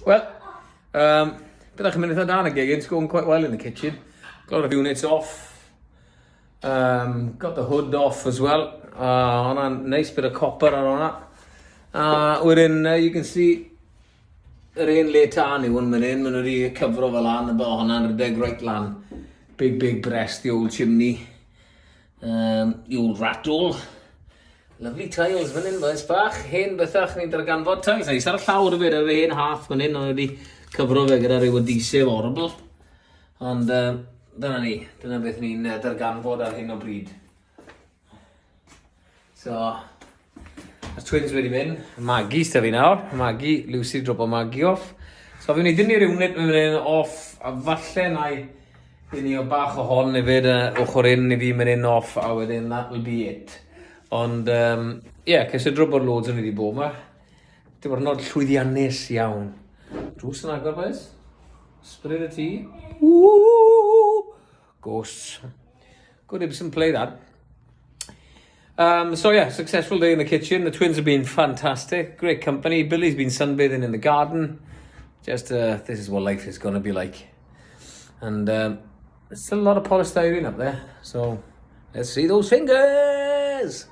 Well, byddai'ch mynd eitha dan y gegin. It's going quite well in the kitchen. Got a lot of units off. Got the hood off as well. On a nice bit of copper ar hwnna. Wedyn, you can see yr un le tan yw hwn mynd in. Maen nhw wedi cyfro fel lan, a bod hwnna'n rhedeg right lan. Big breast, the old chimney. The old rattle. Lovely tiles fan hyn, boes bach. Hen bethach ni'n darganfod tiles. Nice ar y llawr y byd ar y hen half fan hyn, ond wedi cyfro fe gyda rhyw adhesive horrible. Ond dyna ni, dyna beth ni'n darganfod ar hyn o bryd. So, y twins wedi mynd. Maggie sta fi nawr. Maggie, Lucy drop o Maggie off. So fi'n neud dynnu'r unit mynd yn off, a falle na i ni o bach o hon hefyd, ochr un i fi mynd yn off, a wedyn that will be it. Ond, cysidro bod loads yn wedi bod yma. Diwrnod llwyddiannus iawn. Drws yn agor, boys? Sprit y tŷ. Woo! Ghosts. Good Ibsen play, that. Successful day in the kitchen. The twins have been fantastic. Great company. Billy's been sunbathing in the garden. Just, this is what life is going to be like. And there's still a lot of polystyrene up there. So, let's see those fingers!